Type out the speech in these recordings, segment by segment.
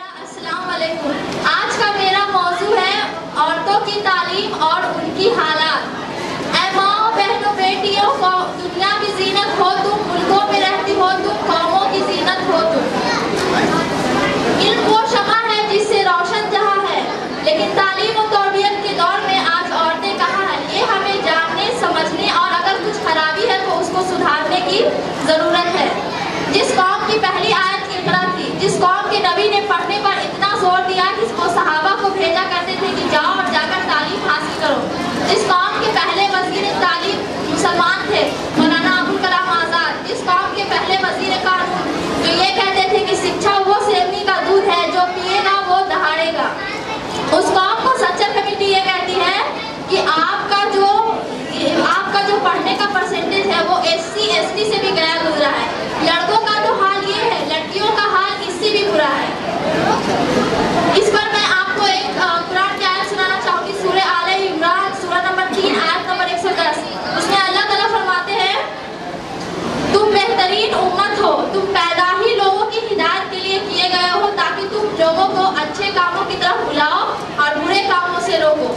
अस्सलाम वालेकुम। आज का मेरा मौजू है औरतों की तालीम और उनकी हालात। ऐ माओ, बहनों, बेटियों को दुनिया की जीनत हो तुम, मुल्कों में रहती हो तुम, कौमों की जीनत हो तुम। इल्म वो शमा है जिससे रोशन जहां है, लेकिन तालीम और तर्बियत के दौर में आज औरतें कहाँ हैं, ये हमें जानने समझने और अगर कुछ खराबी है तो उसको सुधारने की ज़रूरत है। जिस कौम की पहली आयत इक़रा थी, जिस कौम के नबी ने पढ़ने पर इतना जोर दिया कि वो सहाबा को भेजा करते थे कि जाओ और जाकर तालीम हासिल करो, जिस कौम के पहले वज़ीर तालीम मुसलमान थे मौलाना अबुल कलाम आज़ाद, जिस कौम के पहले वज़ीर कानून जो ये कहते थे कि शिक्षा वो सेवनी का दूध है, जो पिएगा वो दहाड़ेगा, उस कौम को सच्चर कमेटी ये कहती है कि आपका जो पढ़ने का परसेंटेज है वो SC ST से भी गया गुजरा है। लड़कों का तो हाल ये है, लड़कियों का हाल इससे भी बुरा है। इस पर मैं आपको एक कुरान की आयत सुनाना चाहूँगी, सूरह आले इमरान, सूरह नंबर 3 आयत नंबर 110। उसमें अल्लाह ताला फरमाते हैं, तुम बेहतरीन उम्मत हो, तुम पैदा ही लोगों की हिदायत के लिए किए गए हो ताकि तुम लोगों को अच्छे कामों की तरफ बुलाओ और बुरे कामों से रोको।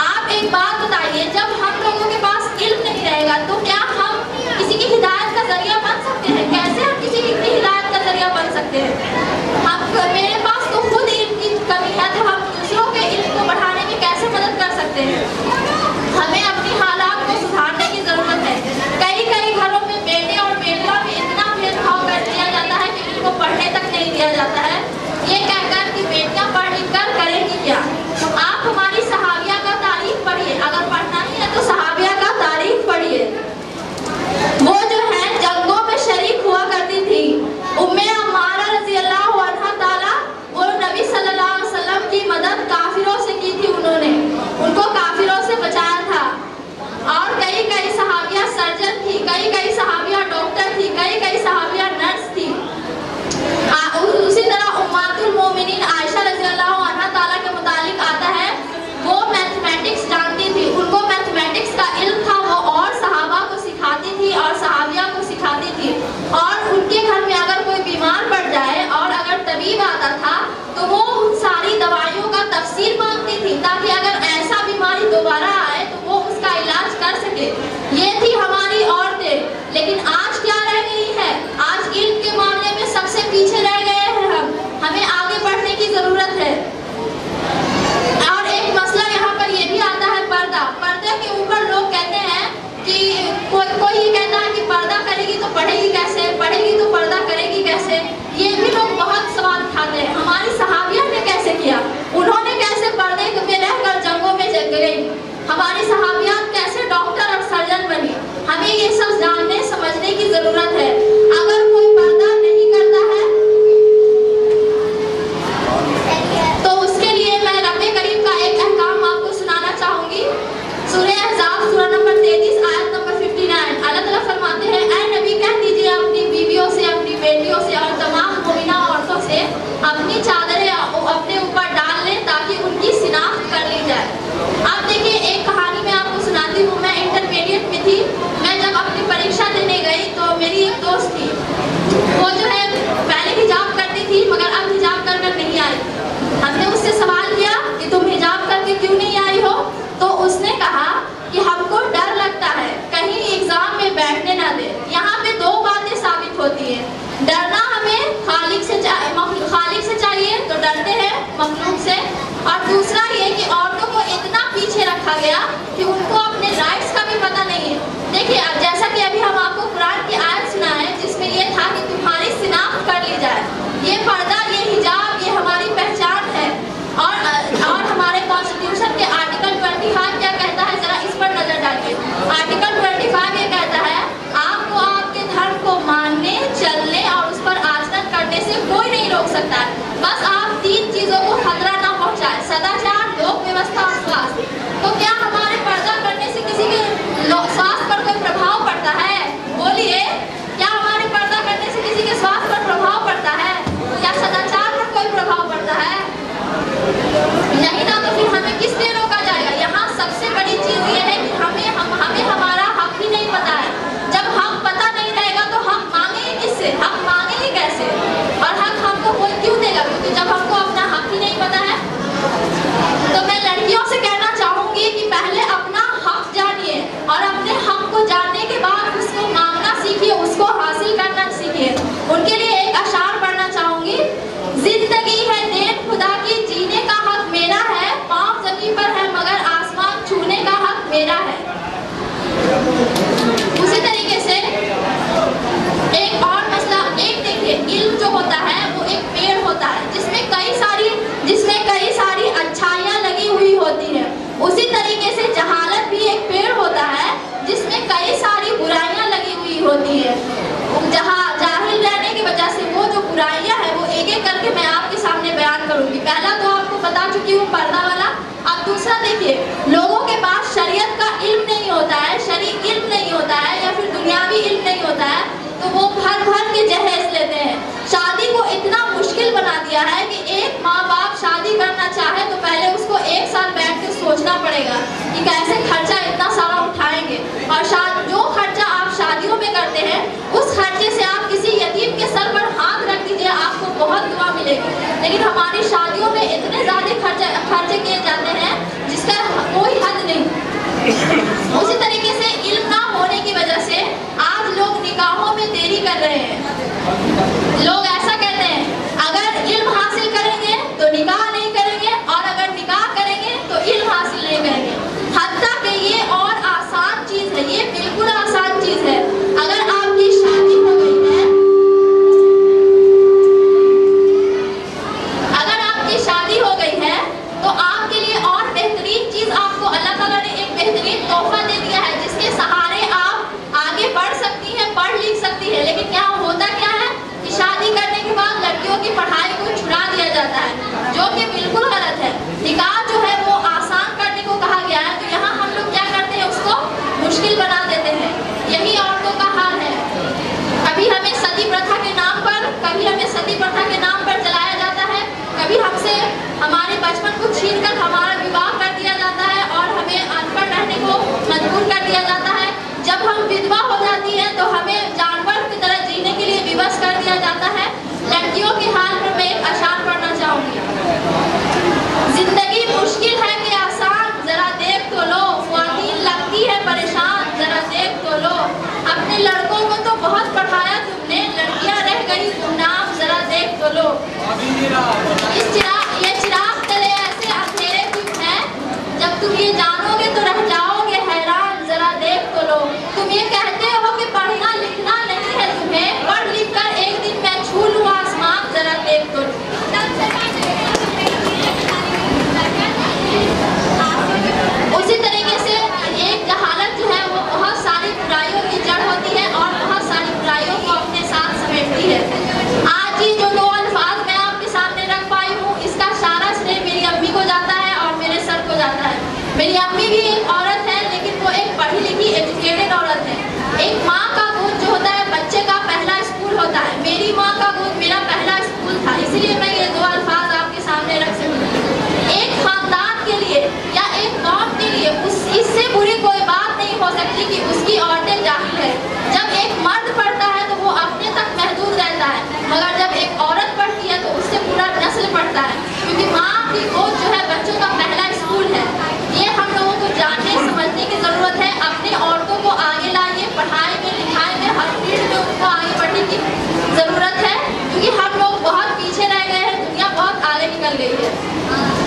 आप एक बात बताइए, जब हम लोगों के पास इल्म नहीं रहेगा तो क्या हम किसी की हिदायत का जरिया बन सकते हैं? कैसे हम किसी की हिदायत का जरिया बन सकते हैं? मेरे पास तो खुद इल्म की कमी है, तो हम दूसरों के इल्म को बढ़ाने में कैसे मदद कर सकते हैं? हमें अपनी हालात को सुधारने की जरूरत है। कई घरों में बेटे और बेटियों में इतना भेदभाव कर दिया जाता है कि उनको पढ़ने तक नहीं दिया जाता है, ये कहकर कि बेटियां पढ़ लिख कर करेंगी क्या। आप हमारी सहाबिया का तारीख पढ़िए, अगर पढ़ना ही है तो सहाबिया का तारीख पढ़िए। वो जो है जंगों में शरीक हुआ करती थी। उम्मे अम्मारा रज़ी अल्लाह अन्हा ताला, वो नबी सल्लल्लाहु अलैहि वसल्लम की मदद काफिरों से की थी, उन्होंने उनको काफिरों से बचाया था। और कई सहाबिया सर्जन थी, कई सहाबिया डॉक्टर थी, कई सहाबिया नर्स थी। उसी तरह उम्मतुल मोमिनीन आयशा रज़ियल्लाहु अन्हा ताला के मुतालिक आता है, वो मैथमेटिक्स जानती थी, उनको मैथमेटिक्स का इल्म था, वो और सहाबा को सिखाती थी और सहाबिया को सिखाती थी। और उनके घर में अगर कोई बीमार पड़ जाए और अगर तबीब आता था तो वो उन सारी दवाइयों का तफसील मांगती थी ताकि अगर ऐसा बीमारी दोबारा आए तो वो उसका इलाज कर सके। ये थी हमारी औरतें। लेकिन आज क्या रह गई है? आज इल्म के मामले में सबसे पीछे रह गए हैं हमें आगे बढ़ने की जरूरत है। और एक मसला यहाँ पर ये भी आता है, पर्दे के ऊपर लोग कहते हैं कि कोई ये कहता है कि पर्दा करेगी तो पढ़ेगी कैसे, पढ़ेगी तो पर्दा करेगी कैसे। ये भी लोग बहुत सवाल उठाते हैं। हमारी सहाबिया ने कैसे किया, उन्होंने कैसे पर्दे में रहकर जंगों में गई, हमारी सहाबिया कैसे डॉक्टर और सर्जन बनी। हमें ये सब जानने समझने की जरूरत है। अगर कोई पर्दा नहीं करता है तो उसके लिए मैं रब्बे करीम का एक अहकाम आपको सुनाना चाहूंगी। सूरह अहज़ाब सूरह नंबर 33 आयत नंबर 59 अल्लाह ताला फरमाते हैं, ऐ नबी कह दीजिए अपनी बीवियों से, अपनी बेटियों से और तमाम मोमिना औरतों से अपनी चादरें अपने ऊपर डाल लें ताकि उनकी शिनाख्त कर ली जाए। अब देखिए, एक कहानी मैं आपको सुनाती हूँ। मैं इंटरमीडिएट में थी, मैं जब अपनी परीक्षा देने गई तो मेरी एक दोस्त थी, वो जो है पहले हिजाब करती थी मगर अब हिजाब कर नहीं आई। हमने उससे सवाल किया कि तुम हिजाब करके क्यों नहीं आई हो, तो उसने कहा कि हमको डर लगता है कहीं एग्जाम में बैठने ना दे। यहाँ पे दो बातें साबित होती है, डरना हमें खालिक से चाहिए तो डरते हैं मखलूक से, और दूसरा ये कि औरतों को इतना पीछे रखा गया कि उनको अपने राइट्स का भी पता नहीं है। देखिए, जैसा कि अभी हम आपको कुरान की आयत सुना है जिसमें ये था कि तुम्हारी शिनाख्त कर ली जाए। ये पर्दा, ये हिजाब, ये हमारी पहचान है। और हमारे कॉन्स्टिट्यूशन के आर्टिकल 25 क्या कहता है, जरा इस पर नजर डालिए। आर्टिकल 25 ये कहता है, आपको आपके धर्म को मानने, चलने और उस पर आचरण करने से कोई नहीं रोक सकता है। बस आप 3 चीजों को खतरा ना पहुंचाए, सदाचार, लोक व्यवस्था और स्वास्थ्य। तो क्या हमारे पर्दा करने से किसी के स्वास्थ्य पर कोई प्रभाव तो वो भर भर के जहेज लेते हैं। शादी को इतना मुश्किल बना दिया है कि एक माँ बाप शादी करना चाहे तो पहले उसको 1 साल बैठ के सोचना पड़ेगा कि कैसे खर्चा इतना सारा उठाएंगे। और जो खर्चा आप शादियों में करते हैं उस खर्चे से आप किसी यतीम के सर पर हाथ रख दीजिए, आपको बहुत दुआ मिलेगी। लेकिन हमारी शादियों में इतने ज़्यादा खर्चे किए जाते हैं जिसका कोई हद नहीं। उसी तरीके से इल्म ना होने की वजह से आज लोग निकाहों में देरी कर रहे हैं। लोग ऐसा कहते हैं अगर इल्म हासिल करेंगे तो निकाह नहीं करेंगे, और अगर निकाह करेंगे तो इल्म हासिल नहीं करेंगे। हत्ता कि ये और आसान चीज है, ये बिल्कुल आसान चीज है। अगर आपकी शादी हो गई है, अगर आपकी शादी हो गई है तो आपके लिए और बेहतरीन चीज आपको अल्लाह ताला ने एक बेहतरीन तोहफा दे दिया है जिसके सहारे आप आगे बढ़ सकती हैं, पढ़ लिख सकती है। लेकिन क्या होता क्या है कि शादी करने के बाद लड़कियों की पढ़ाई को छुड़ा दिया जाता है, जो कि बिल्कुल गलत है। निकाह जो है वो आसान करने को कहा गया है, तो यहाँ हम लोग क्या करते हैं उसको मुश्किल बना देते हैं। यही औरतों का हाल है। कभी हमें सती प्रथा के नाम पर, कभी हमें सती प्रथा के नाम पर जलाया जाता है, कभी हमसे हमारे बचपन को छीनकर हमारा विवाह कर दिया जाता है और हमें अनपढ़ रहने को मजबूर कर दिया जाता है। जब हम विधवा हो जाती हैं तो हमें जानवर की तरह जीने के लिए विवश कर दिया जाता है। लड़कियों के हाल पर मैं एक अशार पढ़ना चाहूँगी। जिंदगी मुश्किल है कि आसान, जरा देख तो लो, ख्वातीन लगती है परेशान, जरा देख तो लो। अपने लड़कों को तो बहुत पढ़ाया तुमने, लड़कियां रह गई गुमनाम, जरा देख तो लो। ये चिराग तले ऐसे अंधेरे क्यों हैं, जब तुम ये जानोगे तो रह जाओगे हैरान, जरा देख तो लो। तुम ये कहते हो कि पढ़ना लिखना नहीं है तुम्हें, पढ़ लिख कर एक दिन मैं छू लूँ आसमान, जरा देख तो लो। उसी तरीके से एक जहालत जो है वो बहुत सारी बुराइयों की जड़ होती है और बहुत सारी बुराइयों को अपने साथ समेटती है। आज ही जो 2 अल्फाज मैं आपके सामने रख पाई हूँ, इसका सारा श्रेय मेरी अम्मी को जाता है और मेरे सर को जाता है। मेरी अम्मी भी एक औरत है, लेकिन वो एक पढ़ी लिखी एजुकेटेड औरत है। एक माँ का गोद जो होता है बच्चे का पहला स्कूल होता है। मेरी माँ का गोद मेरा पहला स्कूल था, इसलिए मैं ये 2 अल्फाज आपके सामने रख सकती हूँ। एक खानदान के लिए या एक कौम के लिए इससे बुरी कोई बात नहीं हो सकती कि उसकी औरतें जाहिल है। जब एक मर्द पढ़ता है तो वो अपने तक महदूद रहता है, मगर जब एक औरत पढ़ती है तो उससे पूरा नस्ल पढ़ता है, क्योंकि माँ की गोद जो है बच्चों का पहला स्कूल है। ये हम लोगों को जानने समझने की ज़रूरत है। अपने औरतों को आगे लाइए, पढ़ाई में लिखाई में हर फील्ड में उनको आगे बढ़ने की ज़रूरत है, क्योंकि हम लोग बहुत पीछे रह गए हैं, दुनिया बहुत आगे निकल गई है।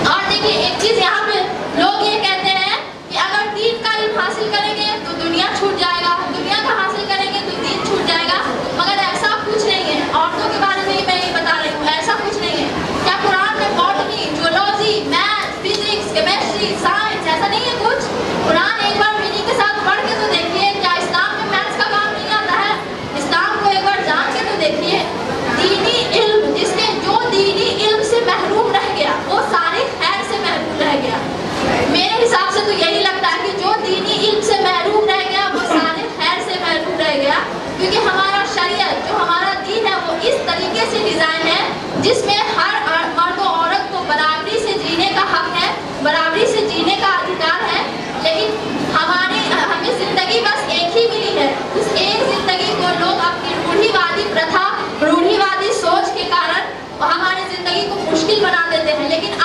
और देखिए एक चीज़ यहाँ पे लोग ये कहते हैं कि अगर दीन का इल्म हासिल करेंगे तो दुनिया छूट जाएगा, दुनिया का हासिल करेंगे तो दीन छूट जाएगा, मगर ऐसा कुछ नहीं है। औरतों के बारे में ही मैं ये बता रही हूँ, ऐसा कुछ नहीं है। क्या कुरान में botany, zoology, math, physics, chemistry, science ऐसा नहीं है कुछ? कुरान एक बार मीनिंग के साथ पढ़ के तो देखिए। क्या इस्लाम में मैथ्स का काम नहीं आता है? इस्लाम को एक बार जान के तो देखिए। दीनी इल्म, जिसके जो दीनी इल्म से महरूम रह गया वो सारे खैर से महरूम रह गया। मेरे हिसाब से तो यही लगता है कि जो दीनी इल्म से महरूम रह गया वो सारे खैर से महरूम रह गया, क्योंकि हमारा शरीयत जो हमारा दीन है वो इस तरीके से डिज़ाइन है जिसमें हर मर्द और औरत को बराबरी से जीने का हक है, बराबरी से जीने का अधिकार है। लेकिन हमें ज़िंदगी बस एक ही मिली है, उस एक ज़िंदगी को लोग अपनी रूढ़िवादी प्रथा, रूढ़िवादी सोच के कारण हमारी ज़िंदगी को मुश्किल बना देते हैं। लेकिन